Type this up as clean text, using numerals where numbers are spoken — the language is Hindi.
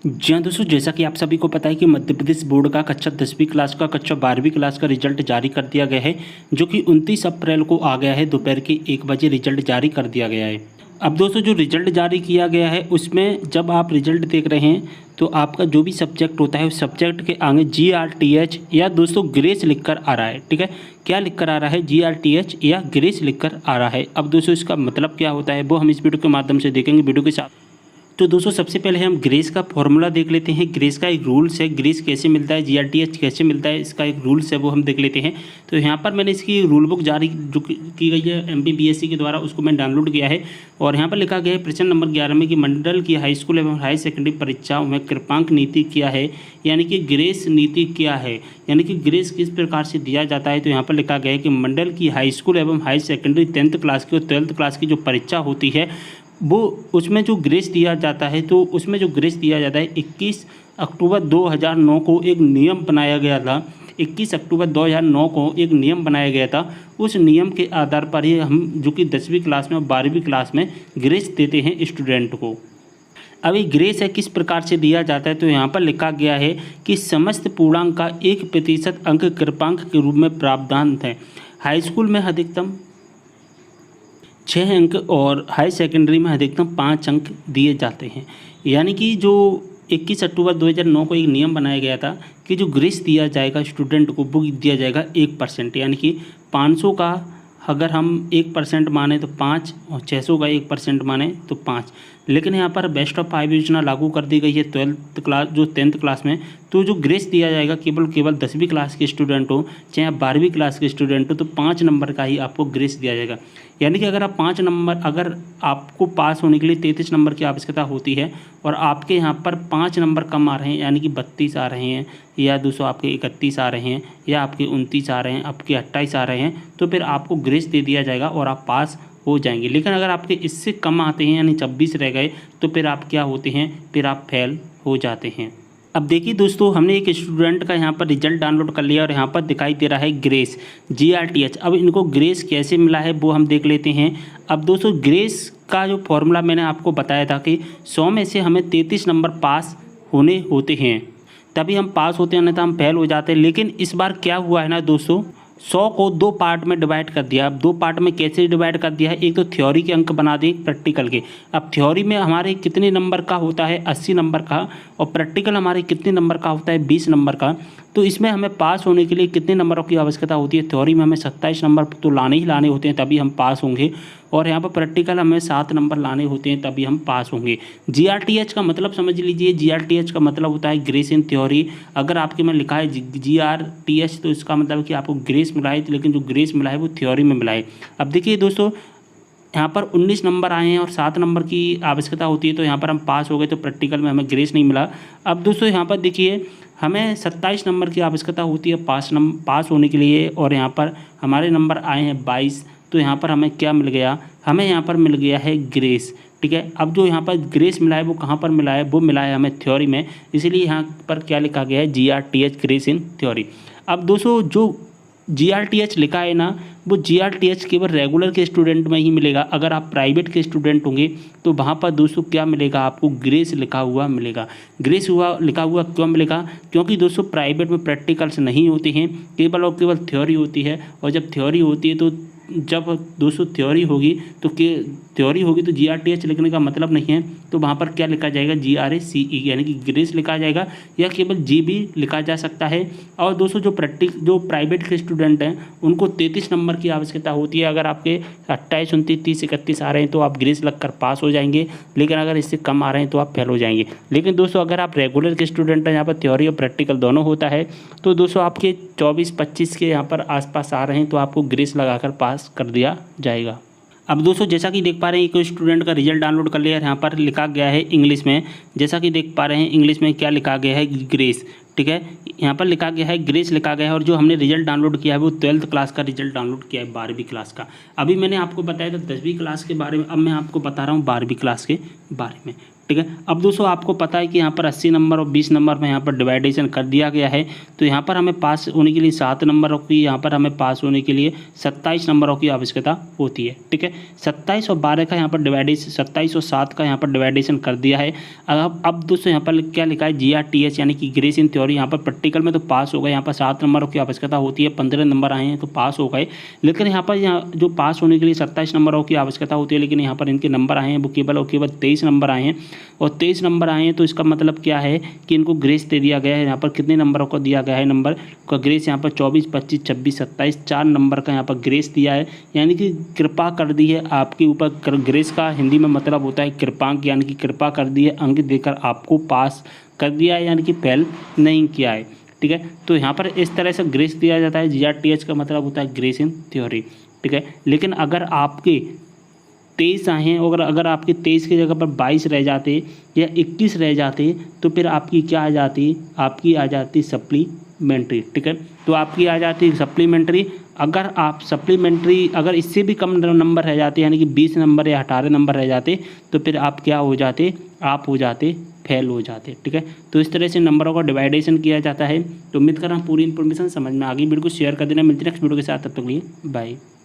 जी हाँ दोस्तों, जैसा कि आप सभी को पता है कि मध्य प्रदेश बोर्ड का कक्षा 10वीं क्लास का कक्षा 12वीं क्लास का रिजल्ट जारी कर दिया गया है, जो कि 29 अप्रैल को आ गया है। दोपहर के 1 बजे रिजल्ट जारी कर दिया गया है। अब दोस्तों, जो रिजल्ट जारी किया गया है उसमें जब आप रिजल्ट देख रहे हैं तो आपका जो भी सब्जेक्ट होता है उस सब्जेक्ट के आगे GRTH या दोस्तों ग्रेस लिखकर आ रहा है। ठीक है, क्या लिखकर आ रहा है? GRTH या ग्रेस लिखकर आ रहा है। अब दोस्तों, इसका मतलब क्या होता है वो हम इस वीडियो के माध्यम से देखेंगे वीडियो के साथ। तो दोस्तों, सबसे पहले हम ग्रेस का फॉर्मूला देख लेते हैं। ग्रेस का एक रूल्स है, ग्रेस कैसे मिलता है, GRTH कैसे मिलता है, इसका एक रूल्स है वो हम देख लेते हैं। तो यहाँ पर मैंने इसकी रूल बुक जारी जो की गई है MPBSC के द्वारा, उसको मैंने डाउनलोड किया है। और यहाँ पर लिखा गया है प्रश्न नंबर 11 में कि मंडल की हाई स्कूल एवं हाई सेकेंडरी परीक्षाओं में कृपांक नीति क्या है, यानी कि ग्रेस नीति क्या है, यानी कि ग्रेस किस प्रकार से दिया जाता है। तो यहाँ पर लिखा गया है कि मंडल की हाई स्कूल एवं हाई सेकेंडरी 10th क्लास की और 12th क्लास की जो परीक्षा होती है वो उसमें जो ग्रेस दिया जाता है, तो उसमें जो ग्रेस दिया जाता है 21 अक्टूबर 2009 को एक नियम बनाया गया था। 21 अक्टूबर 2009 को एक नियम बनाया गया था। उस नियम के आधार पर ही हम जो कि 10वीं क्लास में और 12वीं क्लास में ग्रेस देते हैं स्टूडेंट को। अब ये ग्रेस है किस प्रकार से दिया जाता है, तो यहाँ पर लिखा गया है कि समस्त पूर्णांक का 1% अंक कृपांक के रूप में प्रावधान है। हाई स्कूल में अधिकतम 6 अंक और हाई सेकेंडरी में अधिकतम 5 अंक दिए जाते हैं। यानी कि जो 21 अक्टूबर 2009 को एक नियम बनाया गया था कि जो ग्रेस दिया जाएगा स्टूडेंट को वो दिया जाएगा 1%, यानी कि 500 का अगर हम 1% माने तो 5 और 600 का 1% माने तो 5। लेकिन यहाँ पर बेस्ट ऑफ 5 योजना लागू कर दी गई है 12th क्लास जो 10th क्लास में। तो जो ग्रेस दिया जाएगा केवल 10वीं क्लास के स्टूडेंट हो चाहे 12वीं क्लास के स्टूडेंट हो, तो 5 नंबर का ही आपको ग्रेस दिया जाएगा। यानी कि अगर आप 5 नंबर, अगर आपको पास होने के लिए 33 नंबर की आवश्यकता होती है और आपके यहाँ पर 5 नंबर कम आ रहे हैं, यानी कि 32 आ रहे हैं या 200 आपके 31 आ रहे हैं या आपके 29 आ रहे हैं, आपके 28 आ रहे हैं, तो फिर आपको ग्रेस दे दिया जाएगा और आप पास हो जाएंगे। लेकिन अगर आपके इससे कम आते हैं यानी 26 रह गए तो फिर आप क्या होते हैं, फिर आप फेल हो जाते हैं। अब देखिए दोस्तों, हमने एक स्टूडेंट का यहाँ पर रिजल्ट डाउनलोड कर लिया और यहाँ पर दिखाई दे रहा है ग्रेस GRTH। अब इनको ग्रेस कैसे मिला है वो हम देख लेते हैं। अब दोस्तों, ग्रेस का जो फॉर्मूला मैंने आपको बताया था कि 100 में से हमें 33 नंबर पास होने होते हैं, तभी हम पास होते हैं, नहीं तो हम फेल हो जाते हैं। लेकिन इस बार क्या हुआ है ना दोस्तों, 100 को 2 पार्ट में डिवाइड कर दिया। अब 2 पार्ट में कैसे डिवाइड कर दिया है, एक तो थ्योरी के अंक बना दिए प्रैक्टिकल के। अब थ्योरी में हमारे कितने नंबर का होता है, 80 नंबर का, और प्रैक्टिकल हमारे कितने नंबर का होता है, 20 नंबर का। तो इसमें हमें पास होने के लिए कितने नंबरों की आवश्यकता होती है, थ्योरी में हमें 27 नंबर तो लाने ही लाने होते हैं तभी हम पास होंगे, और यहाँ पर प्रैक्टिकल हमें 7 नंबर लाने होते हैं तभी हम पास होंगे। GRTH का मतलब समझ लीजिए, GRTH का मतलब होता है ग्रेस इन थ्योरी। अगर आपके में लिखा है GRTH तो इसका मतलब कि आपको ग्रेस मिला है, लेकिन जो ग्रेस मिला है वो थ्योरी में मिला है। अब देखिए दोस्तों, यहाँ पर 19 नंबर आए हैं और 7 नंबर की आवश्यकता होती है, तो यहाँ पर हम पास हो गए, तो प्रैक्टिकल में हमें ग्रेस नहीं मिला। अब दोस्तों, यहाँ पर देखिए हमें 27 नंबर की आवश्यकता होती है पास होने के लिए, और यहाँ पर हमारे नंबर आए हैं 22, तो यहाँ पर हमें क्या मिल गया, हमें यहाँ पर मिल गया है ग्रेस। ठीक है, अब जो यहाँ पर ग्रेस मिला है वो कहाँ पर मिला है, वो मिला है हमें थ्योरी में, इसीलिए यहाँ पर क्या लिखा गया है, GRTH ग्रेस इन थ्योरी। अब दोस्तों, जो GRTH लिखा है ना, वो GRTH केवल रेगुलर के स्टूडेंट में ही मिलेगा। अगर आप प्राइवेट के स्टूडेंट होंगे तो वहाँ पर दोस्तों क्या मिलेगा, आपको ग्रेस लिखा हुआ मिलेगा। ग्रेस लिखा हुआ क्यों मिलेगा, क्योंकि दोस्तों प्राइवेट में प्रैक्टिकल्स नहीं होते हैं, केवल और केवल थ्योरी होती है। और जब थ्योरी होती है तो जब दोस्तों थ्योरी होगी तो GRTH लिखने का मतलब नहीं है, तो वहाँ पर क्या लिखा जाएगा, GRACE, यानी कि ग्रेस लिखा जाएगा, या केवल G भी लिखा जा सकता है। और दोस्तों, जो प्राइवेट के स्टूडेंट हैं उनको 33 नंबर की आवश्यकता होती है। अगर आपके 28, 29, 30, 31 आ रहे हैं तो आप ग्रेस लगकर पास हो जाएंगे, लेकिन अगर इससे कम आ रहे हैं तो आप फेल हो जाएंगे। लेकिन दोस्तों, अगर आप रेगुलर के स्टूडेंट हैं, यहाँ पर थ्योरी और प्रैक्टिकल दोनों होता है, तो दोस्तों आपके 24-25 के यहाँ पर आसपास आ रहे हैं तो आपको ग्रेस लगाकर पास कर दिया जाएगा। अब दोस्तों, जैसा कि देख पा रहे हैं कोई स्टूडेंट का रिजल्ट डाउनलोड कर लिया, यहाँ पर लिखा गया है इंग्लिश में, जैसा कि देख पा रहे हैं इंग्लिश में क्या लिखा गया है, ग्रेस। ठीक है, यहाँ पर लिखा गया है ग्रेस लिखा गया है। और जो हमने रिजल्ट डाउनलोड किया है वो 12th क्लास का रिजल्ट डाउनलोड किया है, 12वीं क्लास का। अभी मैंने आपको बताया था 10वीं क्लास के बारे में, अब मैं आपको बता रहा हूँ 12वीं क्लास के बारे में। ठीक है। अब दोस्तों आपको पता है कि यहाँ पर 80 नंबर और 20 नंबर में यहाँ पर डिवाइडेशन कर दिया गया है, तो यहाँ पर हमें पास होने के लिए 7 नंबरों की, यहाँ पर हमें पास होने के लिए 27 नंबरों की आवश्यकता होती है। ठीक है, 27 और 12 का यहाँ पर डिवाइडेशन, 27 और 7 का यहाँ पर डिवाइडेशन कर दिया है। अब दोस्तों यहाँ पर क्या लिखा है, GRTH यानी कि ग्रेस इन थ्योरी। यहाँ पर प्रैक्टिकल में तो पास हो गए, यहाँ पर 7 नंबरों की आवश्यकता होती है, 15 नंबर आए हैं तो पास हो गए। लेकिन यहाँ पर जो पास होने के लिए 27 नंबरों की आवश्यकता होती है, लेकिन यहाँ पर इनके नंबर आए हैं वो केवल और केवल 23 नंबर आए हैं। और 23 नंबर आए हैं तो इसका मतलब क्या है कि इनको ग्रेस दे दिया गया है। यहाँ पर कितने नंबरों को दिया गया है, नंबर का ग्रेस यहाँ पर 24, 25, 26, 27, 4 नंबर का यहाँ पर ग्रेस दिया है, यानी कि कृपा कर दी है आपके ऊपर। ग्रेस का हिंदी में मतलब होता है कृपांक, यानी कि कृपा कर दी है, अंक देकर आपको पास कर दिया है, यानी कि फेल नहीं किया है। ठीक है, तो यहाँ पर इस तरह से ग्रेस दिया जाता है। GRTH का मतलब होता है ग्रेस इन थ्योरी। ठीक है, लेकिन अगर आपके 23 आए हैं और अगर आपके 23 की जगह पर 22 रह जाते या 21 रह जाते तो फिर आपकी क्या आ जाती, आपकी आ जाती सप्लीमेंट्री। ठीक है, तो आपकी आ जाती सप्लीमेंट्री। अगर आप सप्लीमेंट्री अगर इससे भी कम नंबर रह जाते, यानी कि 20 नंबर या 18 नंबर रह जाते, तो फिर आप क्या हो जाते, आप हो जाते फेल हो जाते। ठीक है, तो इस तरह से नंबरों का डिवाइडेशन किया जाता है। तो उम्मीद कर रहा हूँ पूरी इन्फॉर्मेशन समझ में आ गई। वीडियो को शेयर कर देना। मिलते हैं नेक्स्ट वीडियो के साथ, तब तक के लिए बाय।